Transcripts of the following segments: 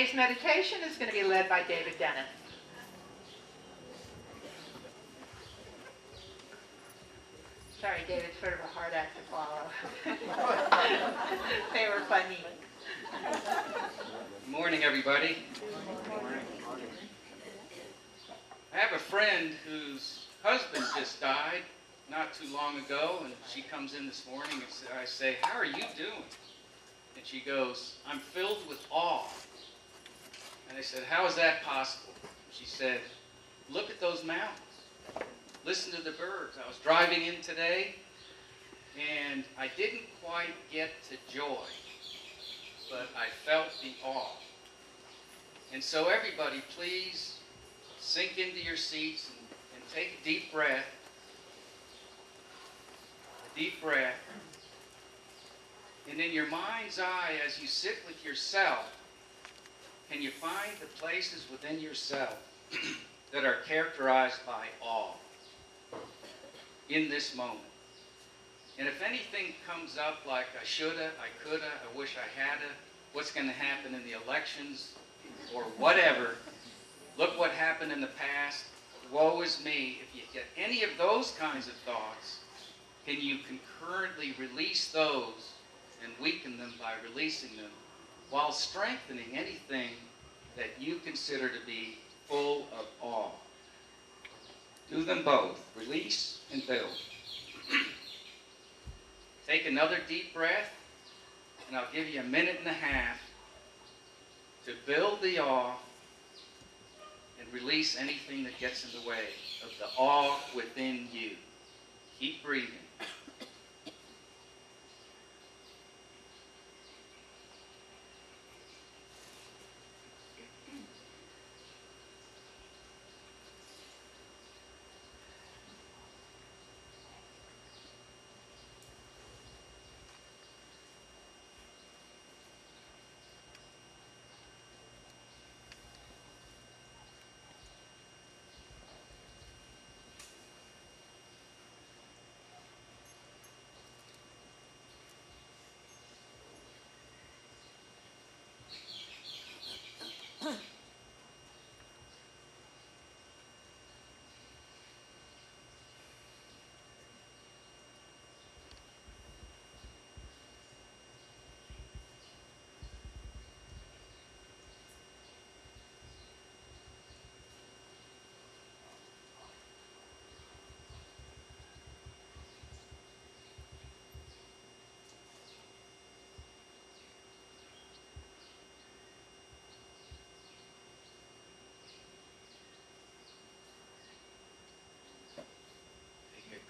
Today's meditation is going to be led by David Dennis. Sorry, David's sort of a hard act to follow. They were funny. Good morning, everybody. Good morning. I have a friend whose husband just died not too long ago, and she comes in this morning and I say, "How are you doing?" And she goes, "I'm filled with awe." And I said, "How is that possible?" She said, "Look at those mountains. Listen to the birds. I was driving in today, and I didn't quite get to joy, but I felt the awe." And so everybody, please sink into your seats and take a deep breath. A deep breath. And in your mind's eye, as you sit with yourself, can you find the places within yourself that are characterized by awe in this moment? And if anything comes up like I shoulda, I coulda, I wish I hadda, what's going to happen in the elections, or whatever, look what happened in the past, woe is me, if you get any of those kinds of thoughts, can you concurrently release those and weaken them by releasing them, while strengthening anything that you consider to be full of awe? Do them both. Release and build. Take another deep breath, and I'll give you a minute and a half to build the awe and release anything that gets in the way of the awe within you. Keep breathing.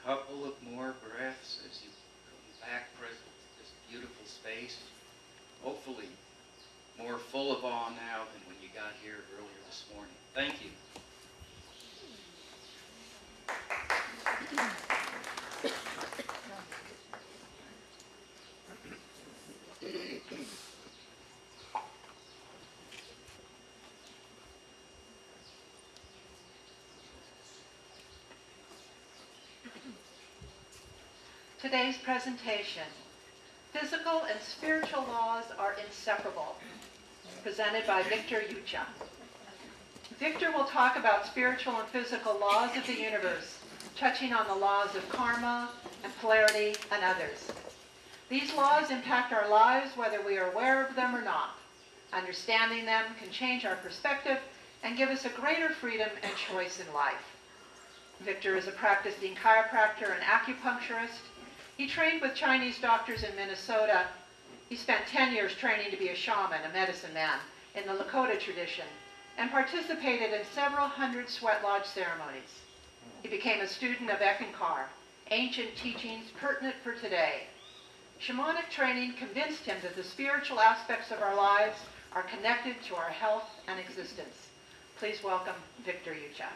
Couple of more breaths as you come back present to this beautiful space. Hopefully more full of awe now than when you got here earlier this morning. Thank you. Today's presentation, Physical and Spiritual Laws Are Inseparable, presented by Victor Youcha. Victor will talk about spiritual and physical laws of the universe, touching on the laws of karma and polarity and others. These laws impact our lives whether we are aware of them or not. Understanding them can change our perspective and give us a greater freedom and choice in life. Victor is a practicing chiropractor and acupuncturist. He trained with Chinese doctors in Minnesota. He spent 10 years training to be a shaman, a medicine man, in the Lakota tradition, and participated in several hundred sweat lodge ceremonies. He became a student of Ekankar, ancient teachings pertinent for today. Shamanic training convinced him that the spiritual aspects of our lives are connected to our health and existence. Please welcome Victor Youcha.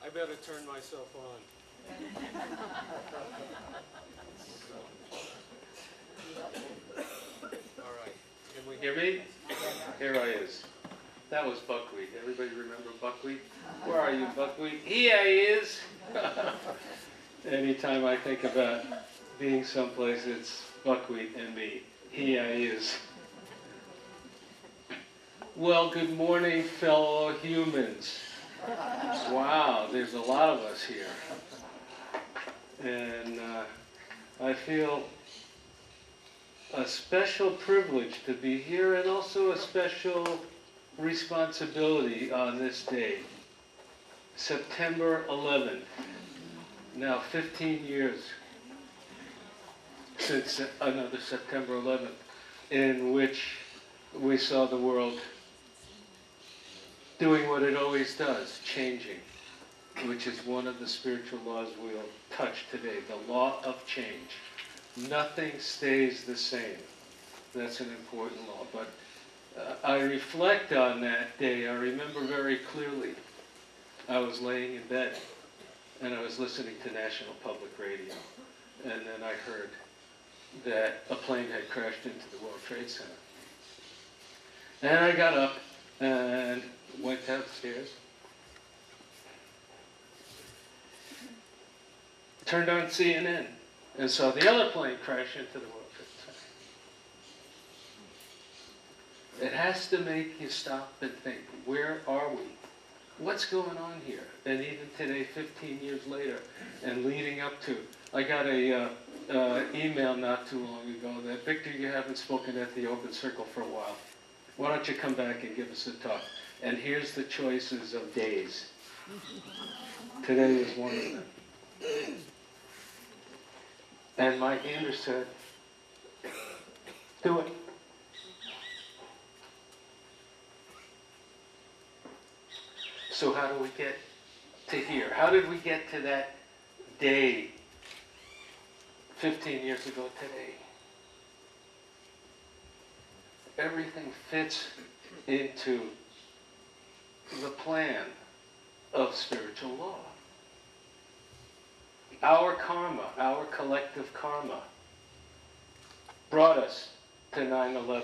I better turn myself on. All right. Can we Hear me? Here I is. That was buckwheat. Everybody remember buckwheat? Where are you, buckwheat? Here he is. anytime I think about being someplace, it's buckwheat and me. He, I is. Well, good morning, fellow humans. Wow, there's a lot of us here. And I feel a special privilege to be here and also a special responsibility on this day, September 11th. Now 15 years since another September 11th, in which we saw the world doing what it always does, changing, which is one of the spiritual laws we'll touch today, the law of change. Nothing stays the same. That's an important law. But I reflect on that day. I remember very clearly. I was laying in bed and I was listening to National Public Radio. And then I heard that a plane had crashed into the World Trade Center. And I got up and went downstairs, turned on CNN, and saw the other plane crash into the World Trade Center. It has to make you stop and think, where are we? What's going on here? And even today, 15 years later, and leading up to, I got a email not too long ago that, Victor, you haven't spoken at the Open Circle for a while. Why don't you come back and give us a talk? And here's the choices of days. Today is one of them. And my inner said, do it. So how do we get to here? How did we get to that day 15 years ago today? Everything fits into the plan of spiritual law. Our karma, our collective karma, brought us to 9/11,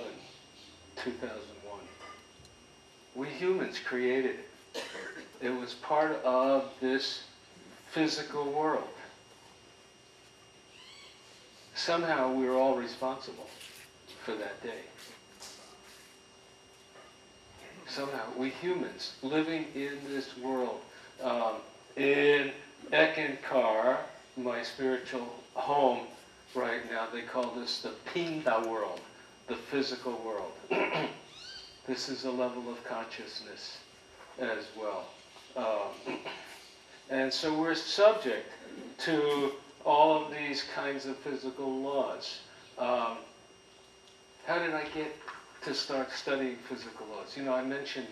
2001. We humans created it. It was part of this physical world. Somehow we were all responsible for that day. Somehow we humans living in this world, in Ekankar, my spiritual home right now, they call this the Pinda world, the physical world. This is a level of consciousness as well. And so we're subject to all of these kinds of physical laws. How did I get to start studying physical laws? You know, I mentioned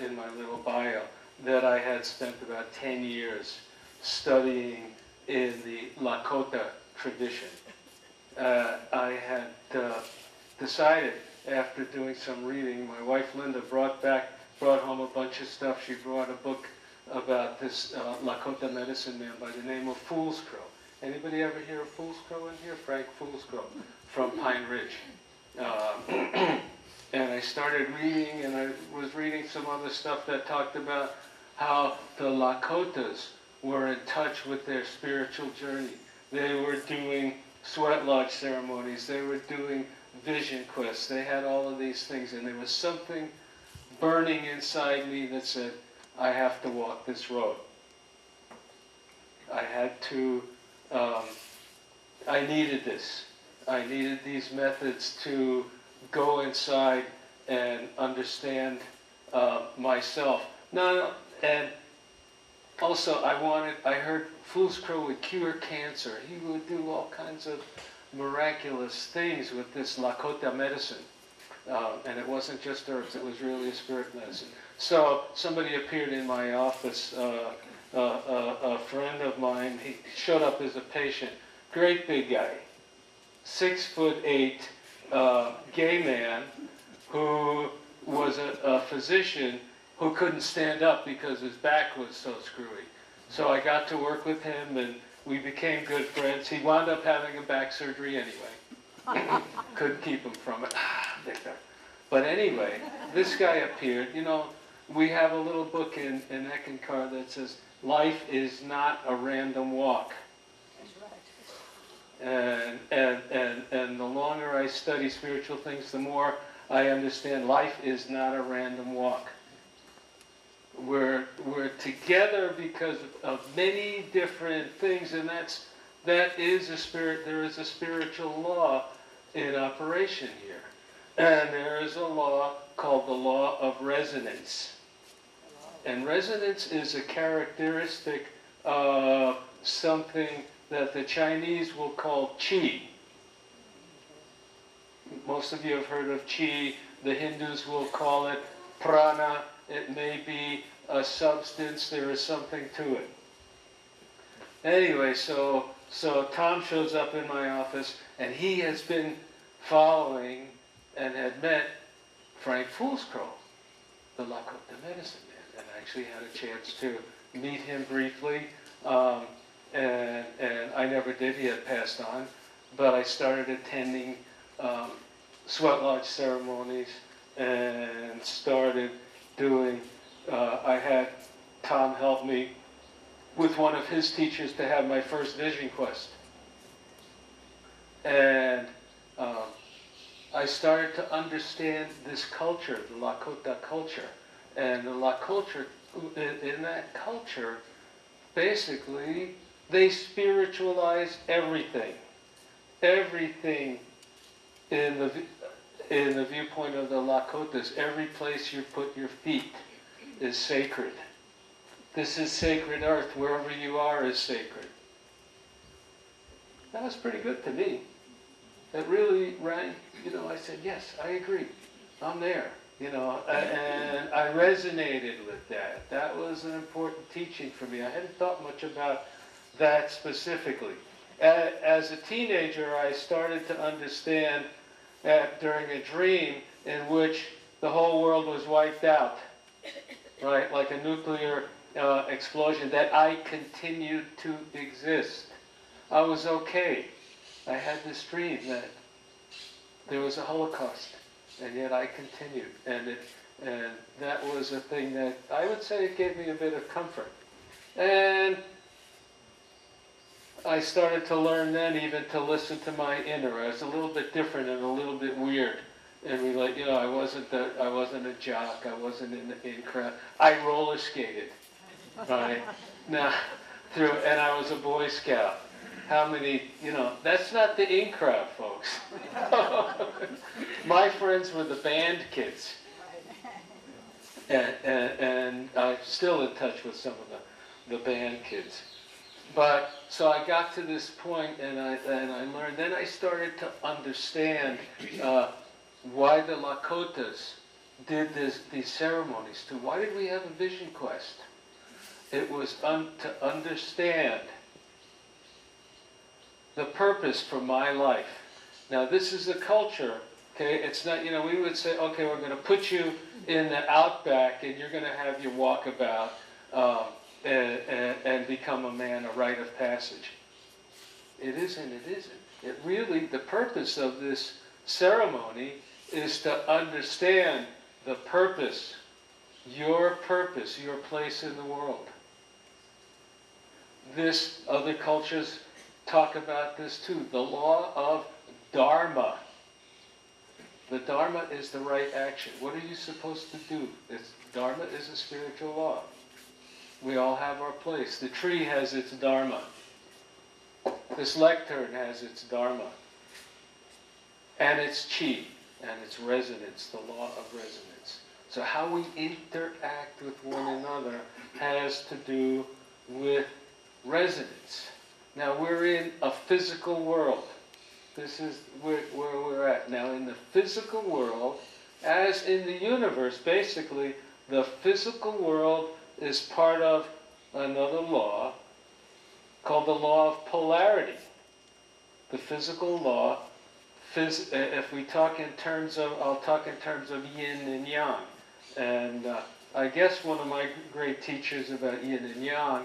in my little bio that I had spent about 10 years studying in the Lakota tradition. I had decided after doing some reading, my wife Linda brought home a bunch of stuff. She brought a book about this Lakota medicine man by the name of Fool's Crow. Anybody ever hear of Fool's Crow in here? Frank Fool's Crow from Pine Ridge. And I started reading, and I was reading some other stuff that talked about how the Lakotas were in touch with their spiritual journey. They were doing sweat lodge ceremonies. They were doing vision quests. They had all of these things, and there was something burning inside me that said, I have to walk this road. I had to, I needed this. I needed these methods to go inside and understand myself. No, and also I heard Fool's Crow would cure cancer. He would do all kinds of miraculous things with this Lakota medicine. And it wasn't just herbs, it was really a spirit medicine. So somebody appeared in my office, a friend of mine, he showed up as a patient, great big guy, 6'8", gay man who was a physician who couldn't stand up because his back was so screwy. So I got to work with him and we became good friends. He wound up having a back surgery anyway. Couldn't keep him from it. Victor. But anyway, this guy appeared. You know, we have a little book in Ekankar that says, life is not a random walk. And the longer I study spiritual things, the more I understand life is not a random walk. We're together because of many different things, and that is a spirit. There is a spiritual law in operation here, and there is a law called the law of resonance. And resonance is a characteristic of something that the Chinese will call qi. Most of you have heard of qi. The Hindus will call it prana. It may be a substance. There is something to it. Anyway, so Tom shows up in my office, and he has been following and had met Frank Foolscrow, the Lakota medicine man, and actually had a chance to meet him briefly. And I never did. He had passed on. But I started attending sweat lodge ceremonies and started doing, I had Tom help me with one of his teachers to have my first vision quest. And I started to understand this culture, the Lakota culture. And the Lakota, in that culture, basically, they spiritualize everything. Everything in the viewpoint of the Lakotas, every place you put your feet is sacred. This is sacred earth. Wherever you are is sacred. That was pretty good to me. It really rang, I said, yes, I agree. I'm there, and I resonated with that. That was an important teaching for me. I hadn't thought much about that specifically. As a teenager, I started to understand that during a dream in which the whole world was wiped out, right, like a nuclear explosion, that I continued to exist. I was okay. I had this dream that there was a Holocaust, and yet I continued. And that was a thing that I would say it gave me a bit of comfort. And I started to learn then even to listen to my inner. I was a little bit different and a little bit weird. And I wasn't a jock. I wasn't in crowd. I roller skated, right? Now, and I was a Boy Scout. How many, that's not the in crowd, folks. My friends were the band kids. And I'm still in touch with some of the band kids. But, so I got to this point and I learned, then I started to understand why the Lakotas did these ceremonies too. Why did we have a vision quest? It was to understand the purpose for my life. Now this is a culture, okay, it's not, we would say, okay, we're going to put you in the outback and you're going to have your walkabout and become a man, a rite of passage. It isn't. It really, the purpose of this ceremony is to understand the purpose, your place in the world. Other cultures talk about this too, the law of Dharma. The Dharma is the right action. What are you supposed to do? Dharma is a spiritual law. We all have our place. The tree has its Dharma. This lectern has its Dharma. And its chi, and its resonance, the law of resonance. So how we interact with one another has to do with resonance. Now we're in a physical world. This is where we're at. Now in the physical world, as in the universe, basically, the physical world is part of another law called the law of polarity. The physical law, if we talk in terms of, I'll talk in terms of yin and yang. And I guess one of my great teachers about yin and yang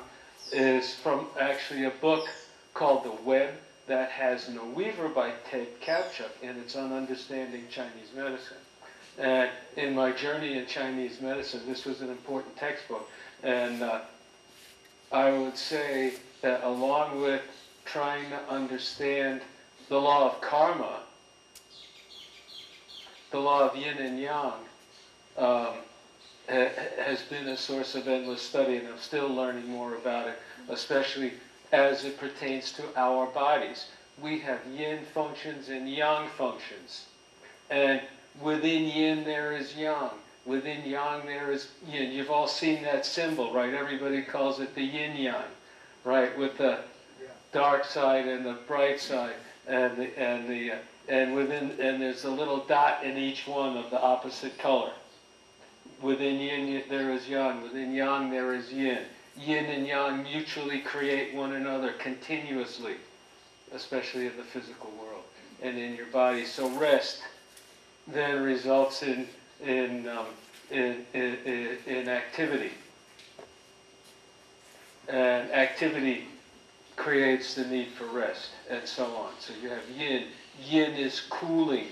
is from actually a book called The Web That Has No Weaver by Ted Kapchuk, and it's on understanding Chinese medicine. And in my journey in Chinese medicine, this was an important textbook. And I would say that along with trying to understand the law of karma, the law of yin and yang, has been a source of endless study, and I'm still learning more about it, especially as it pertains to our bodies. We have yin functions and yang functions. And within yin there is yang. Within yang there is yin. You've all seen that symbol, right? Everybody calls it the yin-yang, right? With the dark side and the bright side, and there's a little dot in each one of the opposite color. Within yin there is yang. Within yang there is yin. Yin and yang mutually create one another continuously, especially in the physical world and in your body. So rest then results in activity, and activity creates the need for rest, and so on. So you have yin. Yin is cooling.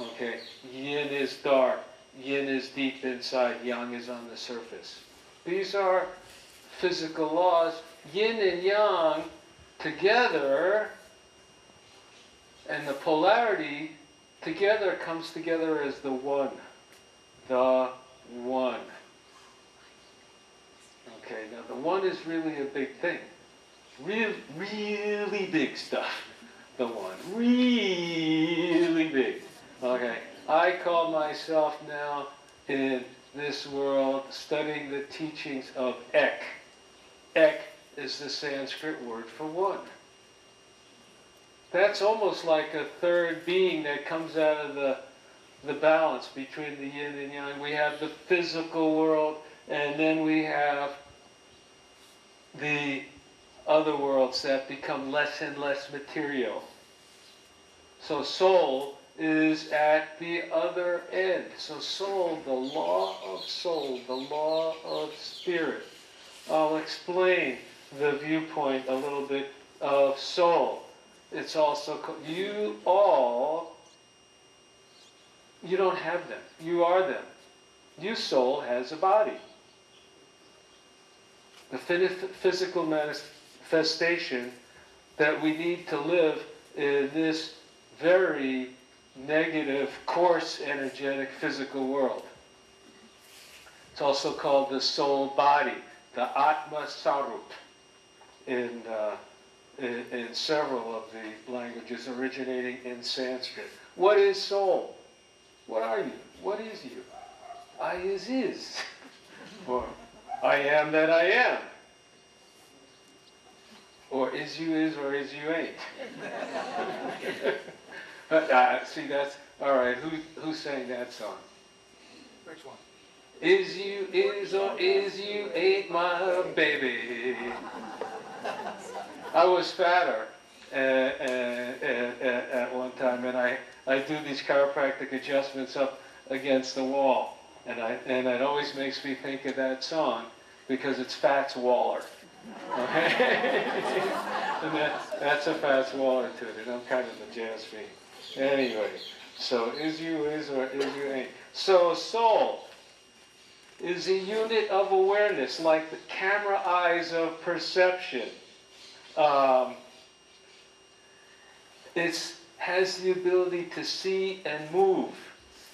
Okay, yin is dark. Yin is deep inside. Yang is on the surface. These are physical laws. Yin and yang together, and the polarity together comes together as the one. The one. Okay, now the one is really a big thing. Really big stuff. The one. Really big. Okay, I call myself now in this world studying the teachings of Ek. Ek is the Sanskrit word for one. That's almost like a third being that comes out of the balance between the yin and yang. We have the physical world, and then we have the other worlds that become less and less material. So soul is at the other end. So soul, the law of soul, the law of spirit. I'll explain the viewpoint a little bit of soul. It's also, you don't have them. You are them. You soul has a body. The physical manifestation that we need to live in this very negative, coarse, energetic physical world. It's also called the soul body, the Atma Sarup, in several of the languages originating in Sanskrit. What is soul? What are you? What is you? I is. Or I am that I am. Or is you is, or is you ain't. See, that's, all right, who sang that song? Which one? Is you is, or is you ain't my baby. I was fatter at one time, and I do these chiropractic adjustments up against the wall, and it always makes me think of that song because it's Fats Waller. Okay? And that's a Fats Waller to it, and I'm kind of a jazz fiend. Anyway, so is you is, or is you ain't. So soul is a unit of awareness, like the camera eyes of perception. It has the ability to see and move.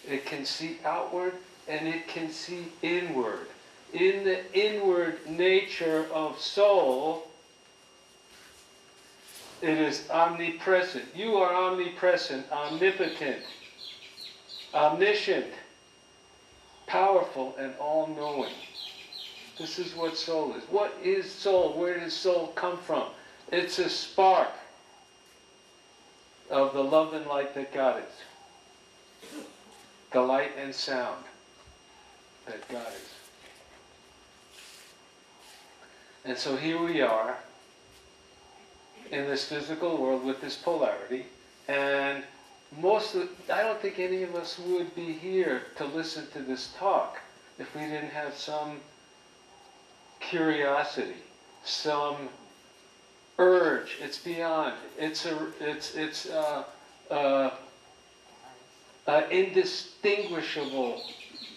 It can see outward and it can see inward. In the inward nature of soul, it is omnipresent. You are omnipresent, omnipotent, omniscient, powerful, and all-knowing. This is what soul is. What is soul? Where does soul come from? It's a spark of the love and light that God is. The light and sound that God is. And so here we are in this physical world with this polarity, and I don't think any of us would be here to listen to this talk if we didn't have some curiosity, some urge. It's beyond. It's indistinguishable,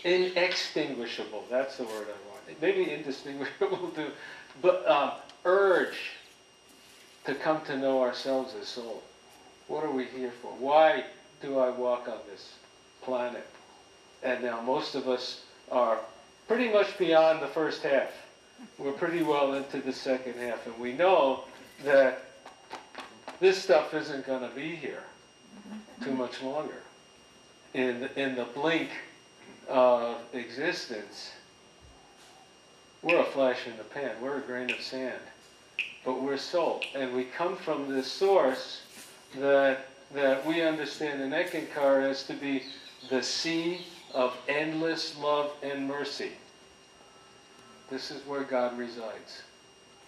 inextinguishable. That's the word I want. Maybe indistinguishable too, but urge to come to know ourselves as soul. What are we here for? Why do I walk on this planet? And now most of us are pretty much beyond the first half. We're pretty well into the second half, and we know that this stuff isn't going to be here too much longer. In the blink of existence, we're a flash in the pan. We're a grain of sand. But we're soul. And we come from this source that we understand in Ekankar as to be the sea of endless love and mercy. This is where God resides.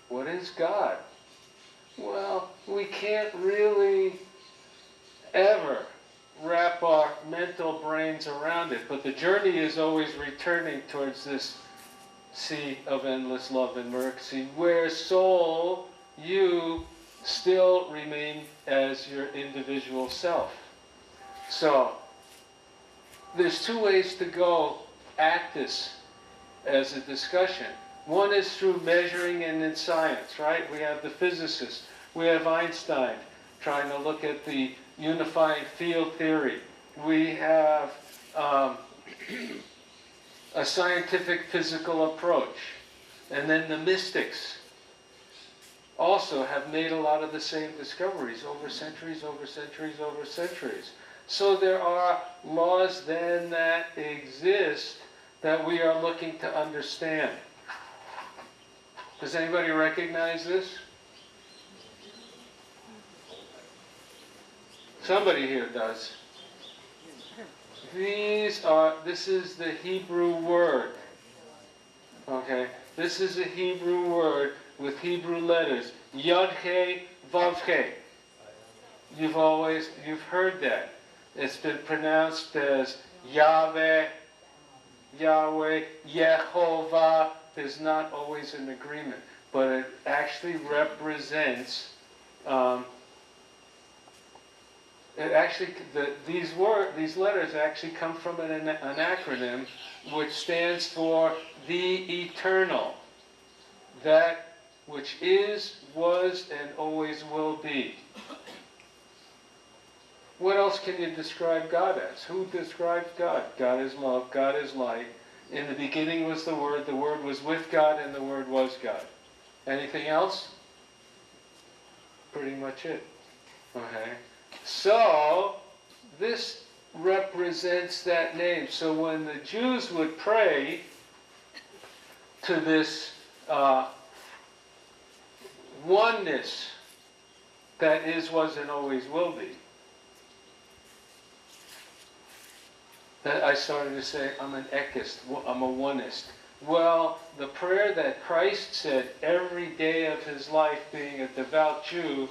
What is God? Well, we can't really ever wrap our mental brains around it, but the journey is always returning towards this sea of endless love and mercy, where soul, you still remain as your individual self. So, there's two ways to go at this as a discussion. One is through measuring and in science, right? We have the physicists. We have Einstein trying to look at the unifying field theory. We have a scientific physical approach. And then the mystics also have made a lot of the same discoveries over centuries, over centuries, over centuries. So there are laws then that exist that we are looking to understand. Does anybody recognize this? Somebody here does. This is the Hebrew word. Okay? This is a Hebrew word with Hebrew letters. Yod-He, Vav-He. You've heard that. It's been pronounced as Yahweh, Yahweh, Yehovah. There's not always an agreement, but it actually represents. These letters actually come from an acronym which stands for the eternal, that which is, was, and always will be. What else can you describe God as? Who describes God? God is love, God is light. In the beginning was the Word was with God, and the Word was God. Anything else? Pretty much it. Okay. So, this represents that name. So when the Jews would pray to this oneness that is, was, and always will be, that I started to say, I'm an ekist, I'm a oneist. Well, the prayer that Christ said every day of his life, being a devout Jew,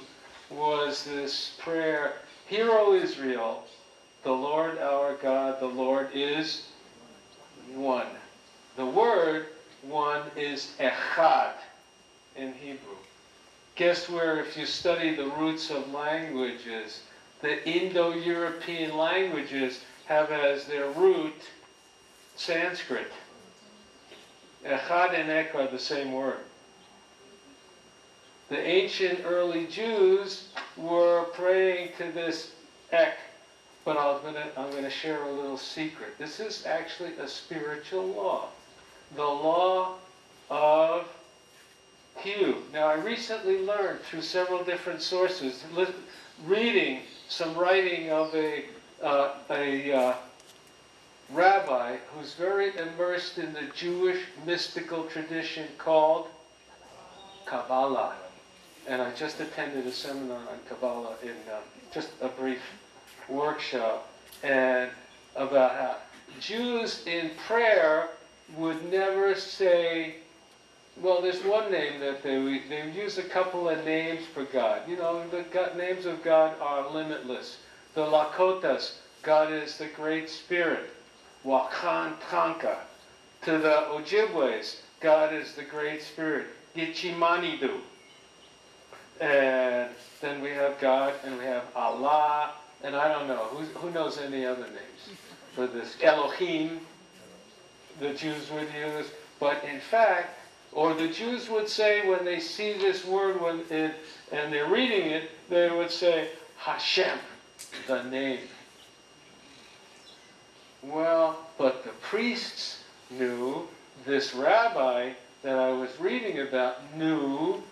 was this prayer, Hear, O Israel, the Lord our God, the Lord is one. The word one is echad in Hebrew. Guess where, if you study the roots of languages, the Indo-European languages have as their root Sanskrit. Echad and ek are the same word. The ancient early Jews were praying to this ek, but I'm going to share a little secret. This is actually a spiritual law, the law of Hugh. Now, I recently learned through several different sources, reading some writing of a rabbi who's very immersed in the Jewish mystical tradition called Kabbalah. And I just attended a seminar on Kabbalah in just a brief workshop, and about how Jews in prayer would never say, well, there's one name that they use a couple of names for God. You know, the names of God are limitless. The Lakotas, God is the Great Spirit. Wakan Tanka. To the Ojibways, God is the Great Spirit. Yichimanidu. And then we have God, and we have Allah, and I don't know, who knows any other names for this? Elohim, the Jews would use. But in fact, Or the Jews would say when they see this word and they're reading it, they would say, Hashem, the name. Well, but the priests knew, this rabbi that I was reading about knew,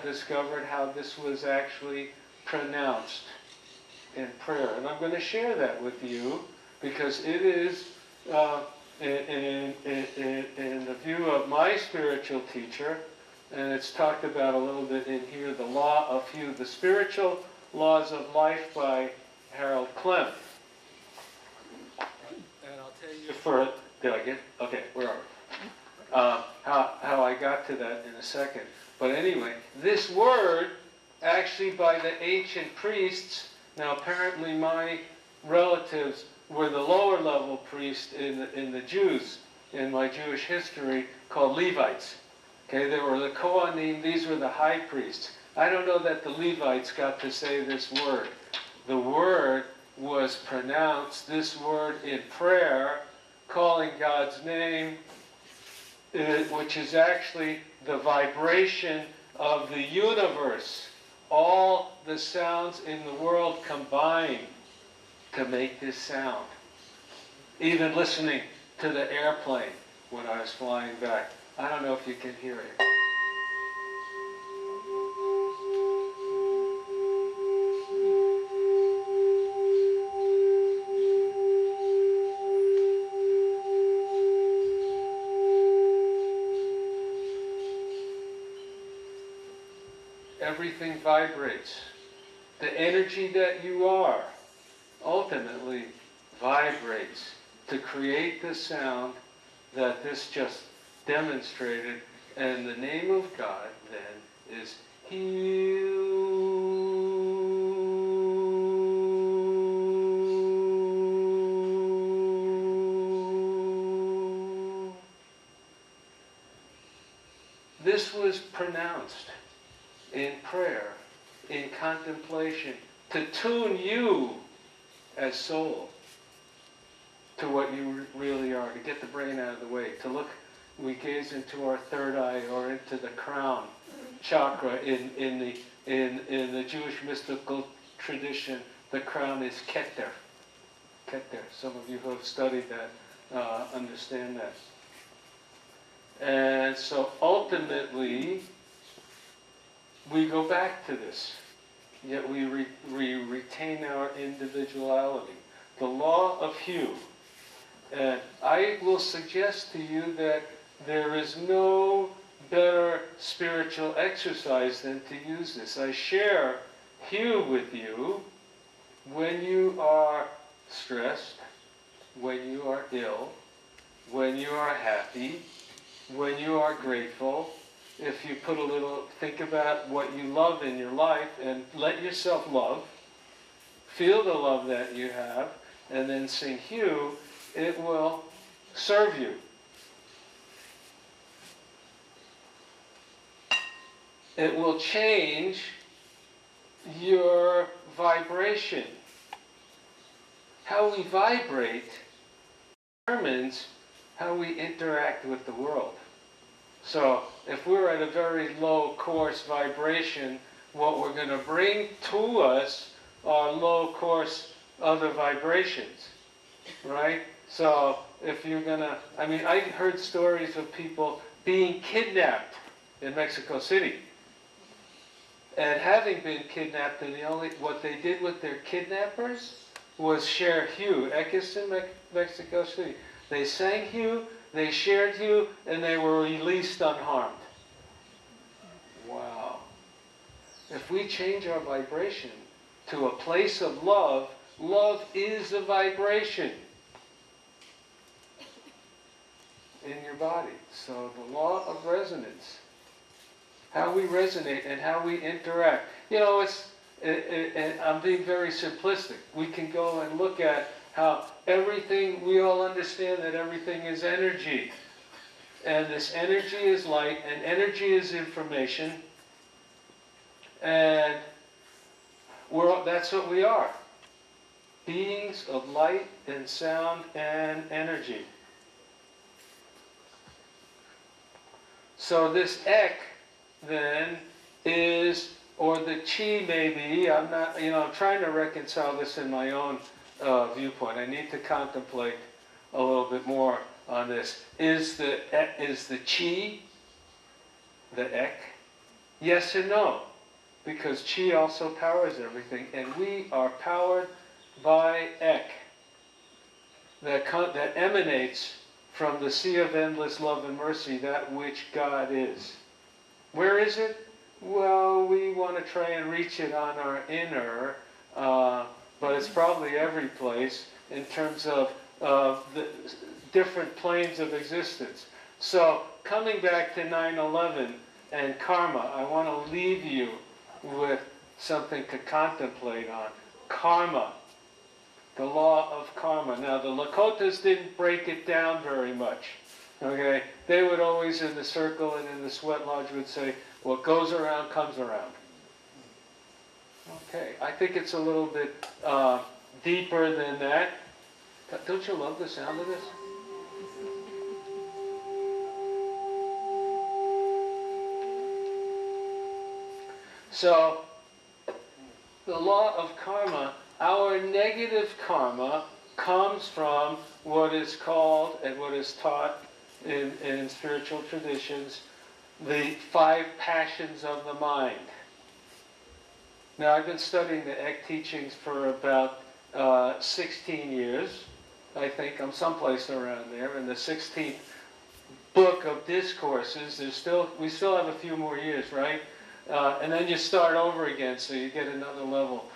discovered how this was actually pronounced in prayer. And I'm going to share that with you because it is, in the view of my spiritual teacher, and it's talked about a little bit in here, the Law of Hugh, the Spiritual Laws of Life by Harold Clem. And I'll tell you, Did I get? Okay, where are we? How I got to that in a second. But anyway, this word, actually by the ancient priests, now apparently my relatives were the lower level priests in the Jews, in my Jewish history, called Levites. Okay, they were the Kohanim, these were the high priests. I don't know that the Levites got to say this word. The word was pronounced, this word in prayer, calling God's name, which is actually the vibration of the universe. All the sounds in the world combine to make this sound. Even listening to the airplane when I was flying back. I don't know if you can hear it. Everything vibrates. The energy that you are ultimately vibrates to create the sound that this just demonstrated. And the name of God then is Heal. This was pronounced in prayer, in contemplation, to tune you as soul to what you really are, to get the brain out of the way, to look, we gaze into our third eye or into the crown chakra. In the Jewish mystical tradition, the crown is Keter. Keter. Some of you who have studied that understand that. And so ultimately, we go back to this, yet we retain our individuality. The law of Hugh. And I will suggest to you that there is no better spiritual exercise than to use this. I share Hugh with you when you are stressed, when you are ill, when you are happy, when you are grateful. If you put a little, think about what you love in your life and let yourself love, feel the love that you have, and then sing Hugh, it will serve you. It will change your vibration. How we vibrate determines how we interact with the world. So if we're at a very low coarse vibration, what we're going to bring to us are low coarse other vibrations, right? So if you're going to, I heard stories of people being kidnapped in Mexico City. And having been kidnapped, and what they did with their kidnappers was share Hugh. Ekis in Mexico City. They sang Hugh, they shared Hugh, and they were released unharmed. Wow. If we change our vibration to a place of love, love is a vibration in your body. So the law of resonance, how we resonate and how we interact. And I'm being very simplistic. We can go and look at how everything, we all understand that everything is energy. And this energy is light, and energy is information. And that's what we are. Beings of light and sound and energy. So this ek then is, or the chi maybe, I'm not, I'm trying to reconcile this in my own viewpoint. I need to contemplate a little bit more on this. Is the chi the ek? Yes and no, because chi also powers everything, and we are powered by ek that emanates from the sea of endless love and mercy, that which God is. Where is it? Well, we want to try and reach it on our inner, but it's probably every place in terms of the different planes of existence. So, coming back to 9/11 and karma, I want to leave you with something to contemplate on. Karma. The law of karma. Now, the Lakotas didn't break it down very much. Okay? They would always, in the circle and in the sweat lodge, would say, what goes around comes around. Okay, I think it's a little bit deeper than that. Don't you love the sound of this? So, the law of karma, our negative karma comes from what is called and what is taught in spiritual traditions, the 5 passions of the mind. Now, I've been studying the Ek teachings for about 16 years. I think I'm someplace around there. In the 16th book of discourses, we still have a few more years, right? And then you start over again, so you get another level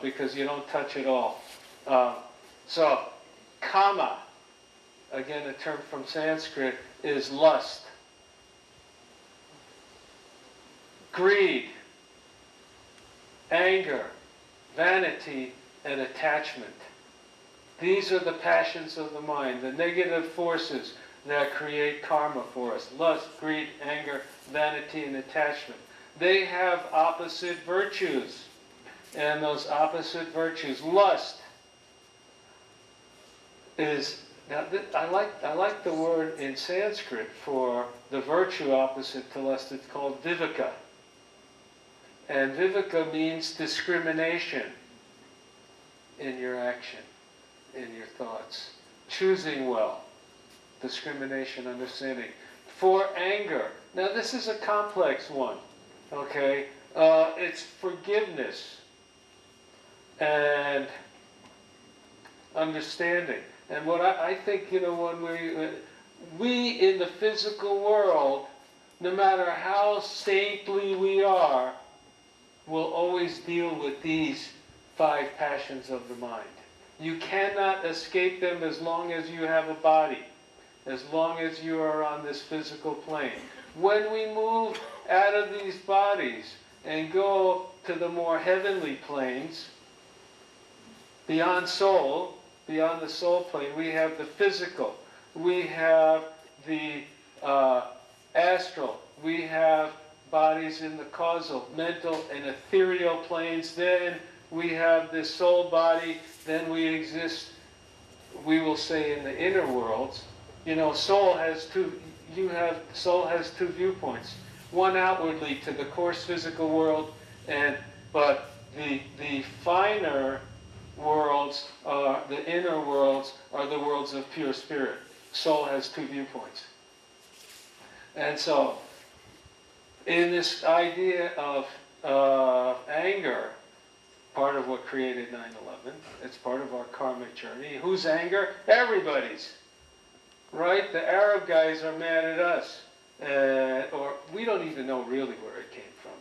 because you don't touch it all. So, kama, again a term from Sanskrit, is lust. Greed, anger, vanity, and attachment. These are the passions of the mind, the negative forces that create karma for us. Lust, greed, anger, vanity, and attachment. They have opposite virtues. And those opposite virtues, lust is, now I like the word in Sanskrit for the virtue opposite to lust. It's called viveka. And viveka means discrimination in your action, in your thoughts. Choosing well. Discrimination, understanding. For anger. Now this is a complex one. Okay? It's forgiveness and understanding. And what I think, when we in the physical world, no matter how saintly we are, will always deal with these 5 passions of the mind. You cannot escape them as long as you have a body, as long as you are on this physical plane. When we move out of these bodies and go to the more heavenly planes, beyond soul, beyond the soul plane, we have the physical, we have the astral, we have bodies in the causal, mental, and ethereal planes. Then we have this soul body. Then we exist, we will say, in the inner worlds. Soul has two viewpoints. One outwardly to the coarse physical world, but the finer worlds, the inner worlds, are the worlds of pure spirit. Soul has 2 viewpoints. And so, in this idea of anger, part of what created 9/11, it's part of our karmic journey. Whose anger? Everybody's. Right? The Arab guys are mad at us. Or we don't even know really where it came from.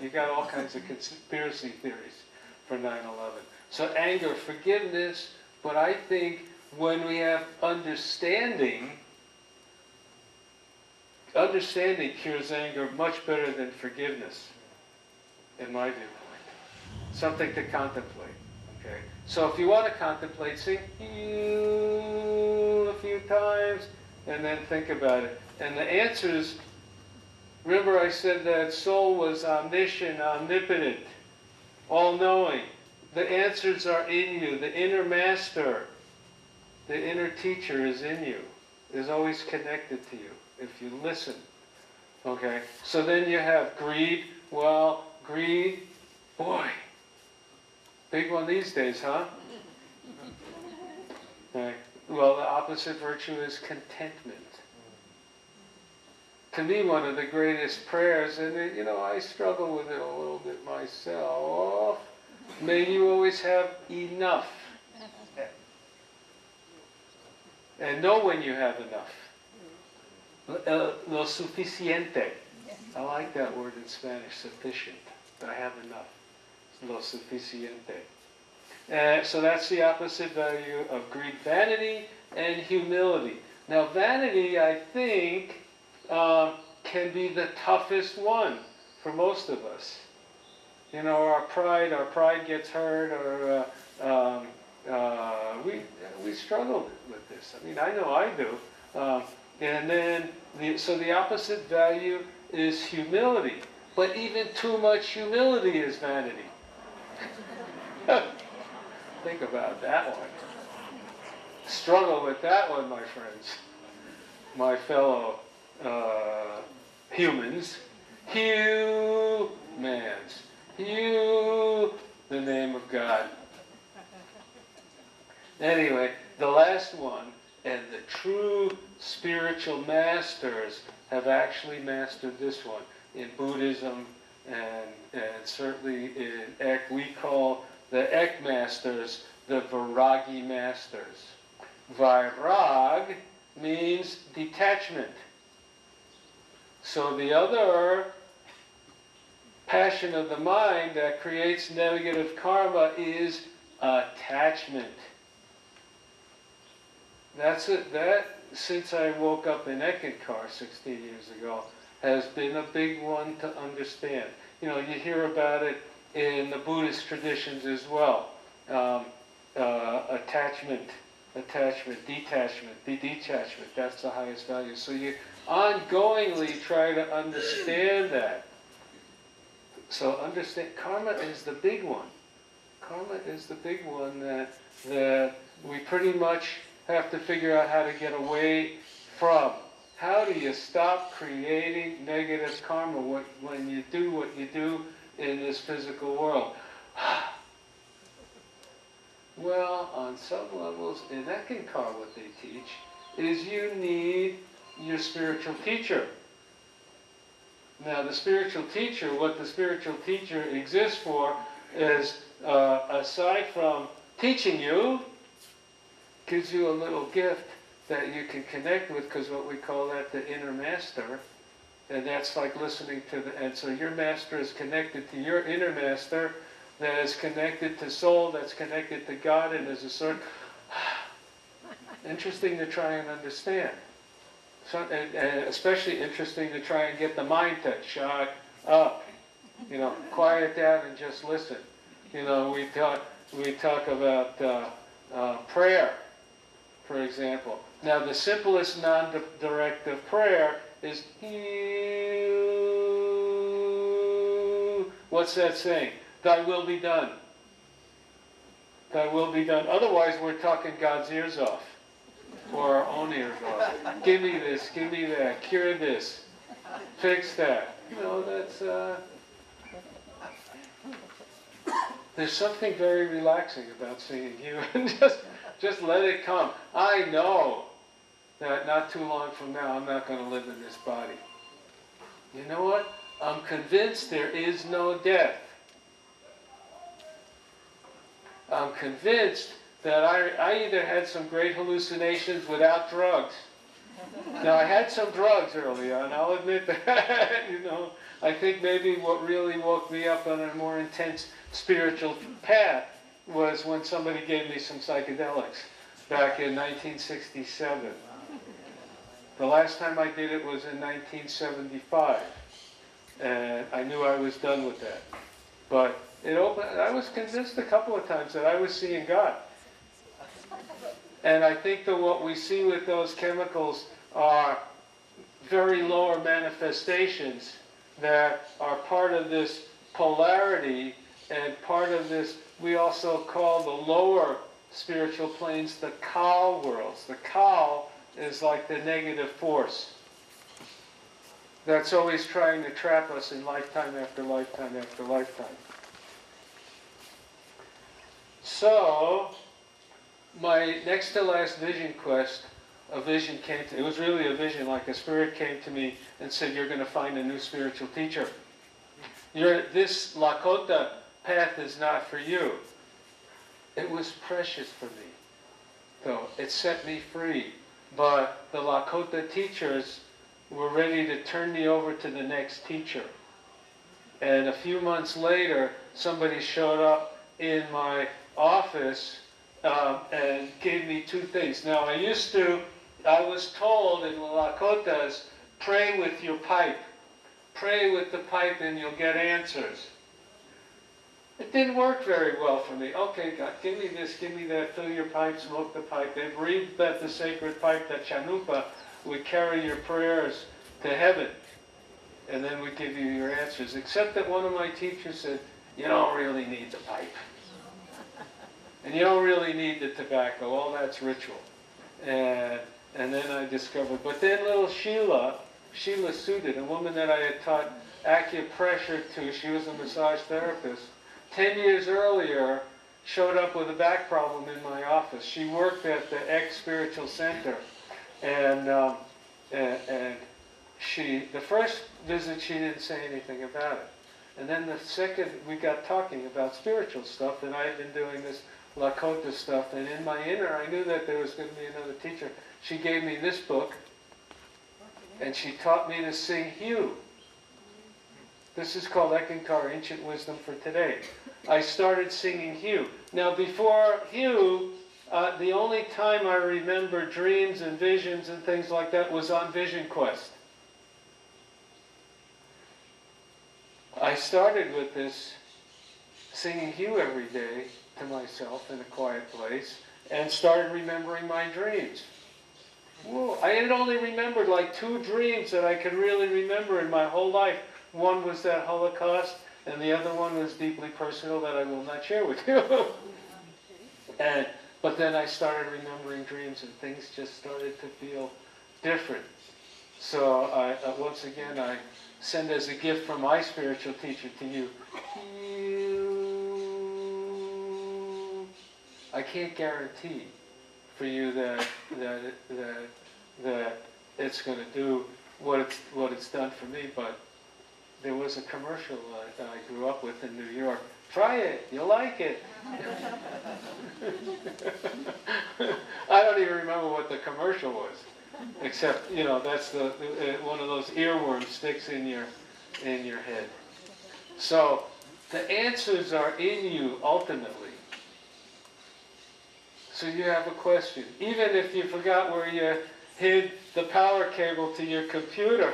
You got all kinds of conspiracy theories for 9/11. So anger, forgiveness, but I think when we have understanding cures anger much better than forgiveness, in my viewpoint. Something to contemplate. Okay. So if you want to contemplate, sing you a few times and then think about it. And the answers, remember I said that soul was omniscient, omnipotent, all-knowing. The answers are in you. The inner master, the inner teacher is in you, is always connected to you if you listen. Okay, so then you have greed. Well, greed, boy, big one these days, huh? Okay. Well, the opposite virtue is contentment. To me, one of the greatest prayers, and I struggle with it a little bit myself. May you always have enough. And know when you have enough. Lo suficiente. I like that word in Spanish, sufficient. I have enough. Lo suficiente. So that's the opposite value of greed. Vanity and humility. Now, vanity, I think, can be the toughest one for most of us. Our pride gets hurt, or we struggle with this. I mean, I know I do. And then, so the opposite value is humility. But even too much humility is vanity. Think about that one. Struggle with that one, my friends. My fellow humans. Humans. The name of God. Anyway, the last one, and the true spiritual masters have actually mastered this one. In Buddhism and certainly in Ek, we call the Ek masters the Vairagi masters. Vairag means detachment. So the other passion of the mind that creates negative karma is attachment. That's it. That, since I woke up in Ekankar 16 years ago, has been a big one to understand. You hear about it in the Buddhist traditions as well. Attachment, detachment, detachment. That's the highest value. So you ongoingly try to understand that. So understand, karma is the big one. Karma is the big one that we pretty much have to figure out how to get away from. How do you stop creating negative karma when you do what you do in this physical world? Well, on some levels, in Ekankar, what they teach is you need your spiritual teacher. Now, the spiritual teacher, what the spiritual teacher exists for is, aside from teaching you, gives you a little gift that you can connect with, because what we call that the inner master. And that's like listening to and so your master is connected to your inner master, that is connected to soul, that's connected to God, and is a sort of interesting to try and understand. So, and especially interesting to try and get the mind to shut up, quiet down and just listen. We talk about prayer, for example. Now, the simplest non-directive prayer is, what's that saying? Thy will be done. Thy will be done. Otherwise, we're talking God's ears off, or our own ears off. Give me this, give me that, cure this, fix that. That's... There's something very relaxing about singing you. Just let it come. I know that not too long from now I'm not going to live in this body. You know what? I'm convinced there is no death. I'm convinced that I either had some great hallucinations without drugs. Now, I had some drugs early on, I'll admit that. I think maybe what really woke me up on a more intense spiritual path was when somebody gave me some psychedelics back in 1967. The last time I did it was in 1975. And I knew I was done with that. But I was convinced a couple of times that I was seeing God. And I think that what we see with those chemicals are very lower manifestations that are part of this polarity, and part of this we also call the lower spiritual planes the Kal worlds. The Kal is like the negative force. that's always trying to trap us in lifetime after lifetime after lifetime. So, my next to last vision quest, a vision came to, it was really a vision, like a spirit came to me and said, you're going to find a new spiritual teacher. This Lakota path is not for you. It was precious for me, though. It set me free. But the Lakota teachers were ready to turn me over to the next teacher. And a few months later, somebody showed up in my office and gave me two things. Now, I was told in the Lakotas, pray with your pipe. Pray with the pipe and you'll get answers. It didn't work very well for me. Okay, God, give me this, give me that, fill your pipe, smoke the pipe. They breathed that the sacred pipe, that chanupa, would carry your prayers to heaven. And then we'd give you your answers. Except that one of my teachers said, you don't really need the pipe. And you don't really need the tobacco. All that's ritual. And then I discovered, but then little Sheila Sudit, a woman that I had taught acupressure to, she was a massage therapist, 10 years earlier showed up with a back problem in my office. She worked at the ex-spiritual center. And the first visit she didn't say anything about it. And then the second we got talking about spiritual stuff, and I had been doing this Lakota stuff, and in my inner I knew that there was going to be another teacher. She gave me this book, and she taught me to sing Hugh. This is called Ekankar, Ancient Wisdom for Today. I started singing Hugh. Now before Hugh, the only time I remember dreams and visions and things like that was on Vision Quest. I started with this, singing Hugh every day to myself in a quiet place, and started remembering my dreams. Whoa, I had only remembered like 2 dreams that I could really remember in my whole life. One was that Holocaust, and the other one was deeply personal that I will not share with you. But then I started remembering dreams, and things just started to feel different. So once again, I send as a gift from my spiritual teacher to you. I can't guarantee for you that it's going to do what it's done for me, but there was a commercial that I grew up with in New York. Try it, you'll like it. I don't even remember what the commercial was, except that's one of those earworms sticks in your head. So the answers are in you ultimately. So you have a question. Even if you forgot where you hid the power cable to your computer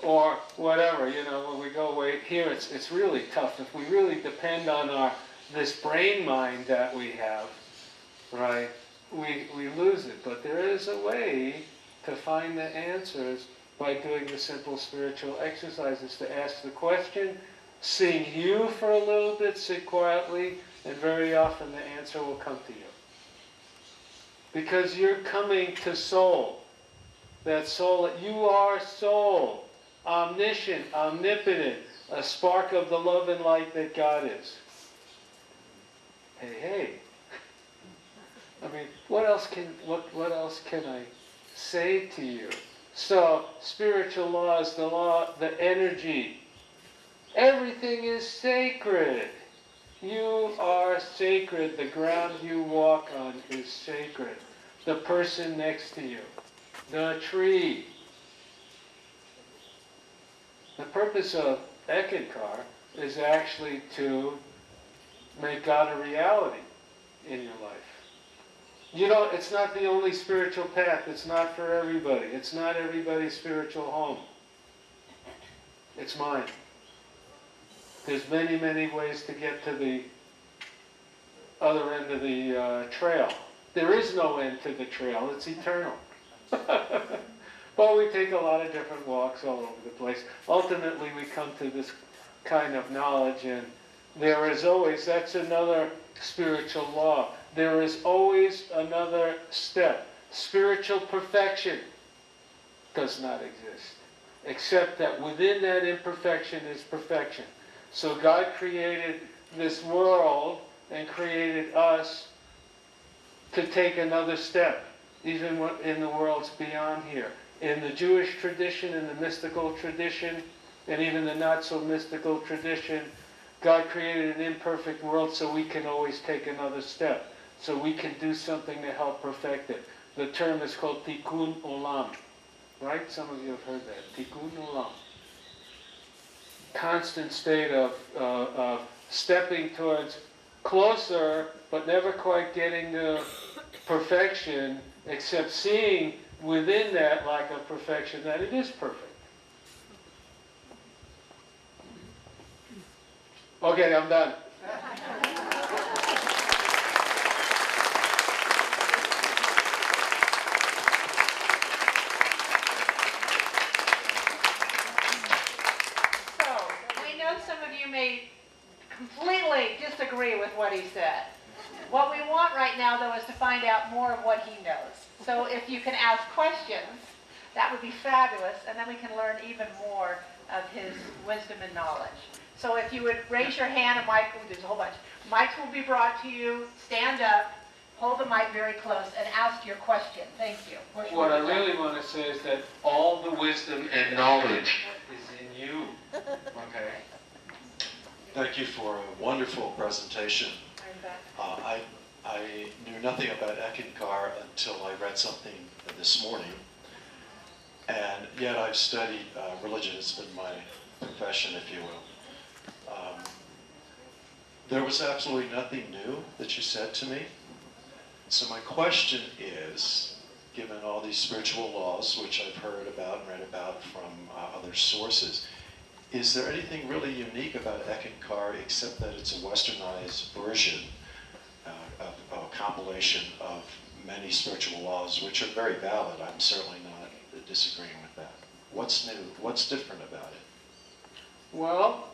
or whatever, when we go away here, it's really tough. If we really depend on this brain mind that we have, right, we lose it. But there is a way to find the answers by doing the simple spiritual exercises to ask the question, sing you for a little bit, sit quietly, and very often the answer will come to you. Because you're coming to soul. That soul, that you are soul. Omniscient, omnipotent, a spark of the love and light that God is. Hey. I mean, what else can I say to you? So, spiritual laws, the energy. Everything is sacred. You are sacred. The ground you walk on is sacred. The person next to you. The tree. The purpose of Ekankar is actually to make God a reality in your life. It's not the only spiritual path. It's not for everybody. It's not everybody's spiritual home. It's mine. There's many, many ways to get to the other end of the trail. There is no end to the trail. It's eternal. But we take a lot of different walks all over the place. Ultimately, we come to this kind of knowledge, and there is always, that's another spiritual law. There is always another step. Spiritual perfection does not exist. except that within that imperfection is perfection. So God created this world and created us to take another step, even in the worlds beyond here. In the Jewish tradition, in the mystical tradition, and even the not-so-mystical tradition, God created an imperfect world so we can always take another step, so we can do something to help perfect it. The term is called tikkun olam, right? Some of you have heard that. Tikkun olam. Constant state of stepping towards closer, but never quite getting to perfection, except seeing within that lack of perfection that it is perfect. Okay, I'm done. So, we know some of you may completely disagree with what he said. What we want right now, though, is to find out more of what he knows. So if you can ask questions, that would be fabulous, and then we can learn even more of his wisdom and knowledge. So if you would raise your hand, a mic, there's a whole bunch. Mics will be brought to you. Stand up, hold the mic very close, and ask your question. Thank you. What I really want to say is that all the wisdom and knowledge is in you. Okay? Thank you for a wonderful presentation. I knew nothing about Ekankar until I read something this morning, and yet I've studied religion. It's been my profession, if you will. There was absolutely nothing new that you said to me. So my question is, given all these spiritual laws, which I've heard about and read about from other sources, is there anything really unique about Ekankar except that it's a westernized version of a compilation of many spiritual laws, which are very valid? I'm certainly not disagreeing with that. What's new? What's different about it? Well,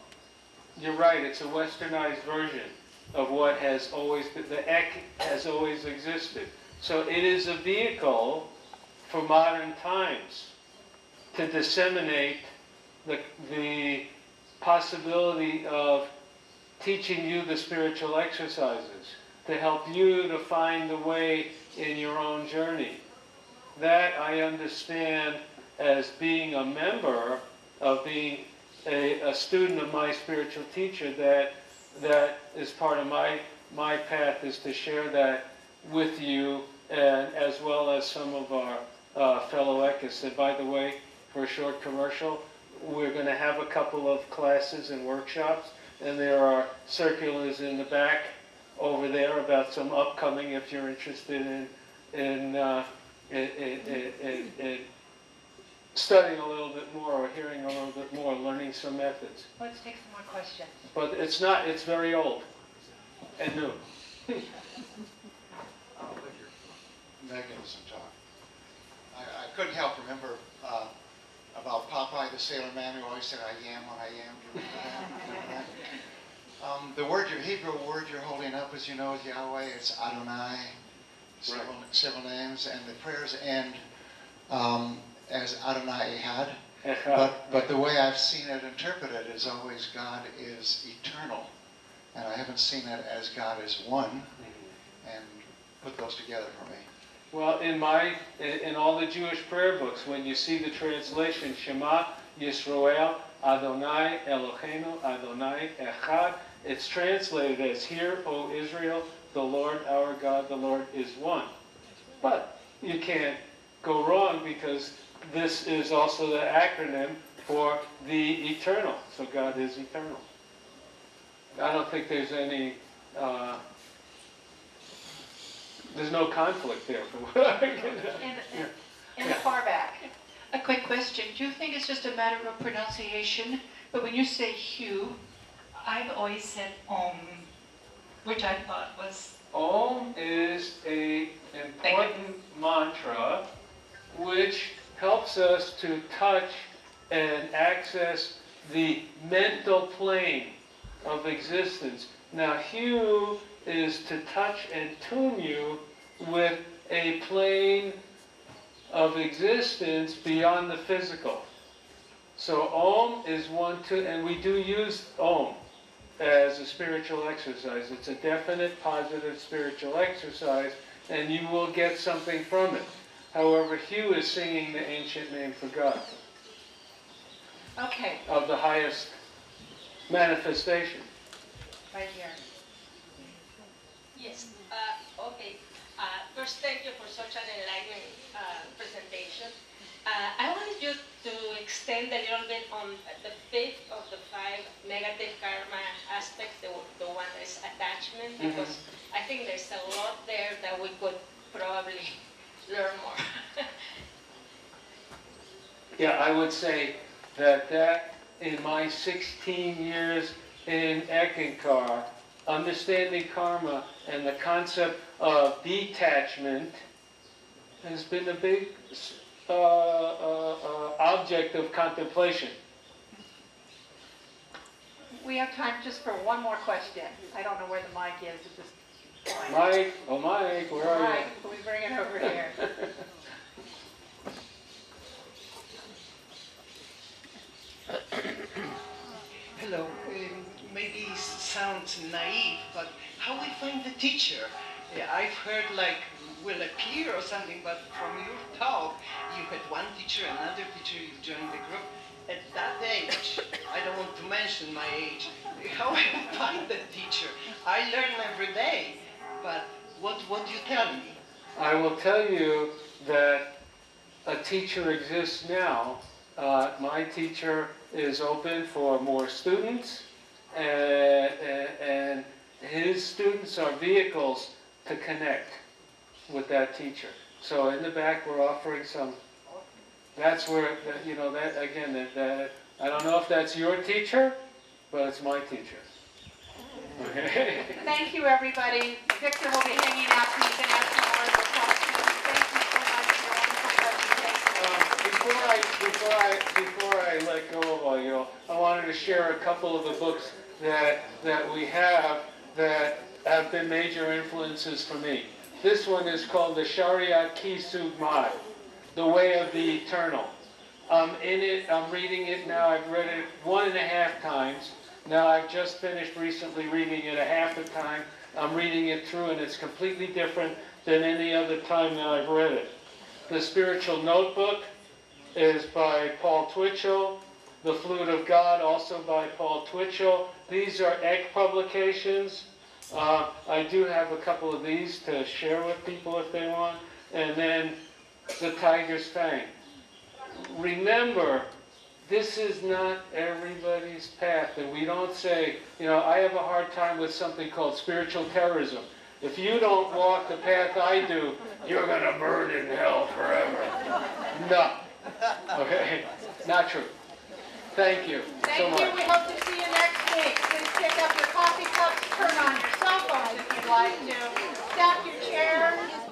you're right. It's a westernized version of what has always been, the Ek has always existed. So it is a vehicle for modern times to disseminate the possibility of teaching you the spiritual exercises, to help you to find the way in your own journey. That I understand as being a member of being a student of my spiritual teacher, that is part of my path, is to share that with you, and as well as some of our fellow Ekists. And by the way, for a short commercial, we're going to have a couple of classes and workshops, and there are circulars in the back over there about some upcoming, if you're interested in studying a little bit more, or hearing a little bit more, learning some methods. Let's take some more questions. But it's very old and new. Mechanism talk. I couldn't help remember about Popeye the sailor man who always said, "I am what I am." Do you remember that? The word, your Hebrew word you're holding up, as you know, is Yahweh. It's Adonai, several names, and the prayers end as Adonai Ehad. But the way I've seen it interpreted is always God is eternal, and I haven't seen it as God is one. And put those together for me. Well, in all the Jewish prayer books, when you see the translation, Shema Yisrael Adonai Eloheinu Adonai Echad, it's translated as, "Hear, O Israel, the Lord our God, the Lord is one." But you can't go wrong, because this is also the acronym for the eternal. So God is eternal. I don't think there's any... there's no conflict there. From what I can In the far back. A quick question. Do you think it's just a matter of pronunciation? But when you say Hugh, I've always said Om, which I thought was... Om is an important mantra which helps us to touch and access the mental plane of existence. Now, Hugh is to touch and tune you with a plane of existence beyond the physical. So Om is 1, 2, and we do use Om as a spiritual exercise. It's a definite positive spiritual exercise, and you will get something from it. However, Hugh is singing the ancient name for God, Okay, of the highest manifestation. right here. Yes. Okay. First, thank you for such an enlightening presentation. I wanted you to extend a little bit on the fifth of the 5 negative karma aspects, the one is attachment, because I think there's a lot there that we could probably learn more. Yeah, I would say that in my 16 years in Ekankar, understanding karma and the concept of detachment has been a big object of contemplation. We have time just for one more question. I don't know where the mic is at this point. Mike, oh Mike, where are Mike, can we bring it over here? Hello. Maybe it sounds naive, but how we find the teacher? I've heard like will appear or something, but from your talk, you had one teacher, another teacher, you joined the group. At that age, I don't want to mention my age, how I find the teacher? I learn every day, but what do you tell me? I will tell you that a teacher exists now. My teacher is open for more students, and his students are vehicles to connect with that teacher. So in the back, we're offering some. That's where, you know, that again, that I don't know if that's your teacher, but it's my teacher. Okay. Thank you, everybody. Victor will be hanging out so you can ask him more of your questions. Thank you so much for your wonderful presentation. Before I let go of all you, I wanted to share a couple of the books that we have that have been major influences for me. This one is called the Shariat Ki Sugmai, The Way of the Eternal. In it, I'm reading it now. I've read it 1.5 times. Now I've just finished recently reading it a half a time. I'm reading it through, and it's completely different than any other time that I've read it. The Spiritual Notebook is by Paul Twitchell. The Flute of God, also by Paul Twitchell. These are Eck publications. I do have a couple of these to share with people if they want. And then The Tiger's Fang. Remember, this is not everybody's path. And we don't say, you know, I have a hard time with something called spiritual terrorism. If you don't walk the path I do, you're going to burn in hell forever. No. Okay? Not true. Thank you so much. Thank you. We hope to see you next week. Please pick up your coffee cups, turn on your cell phones if you'd like to. Stack your chairs.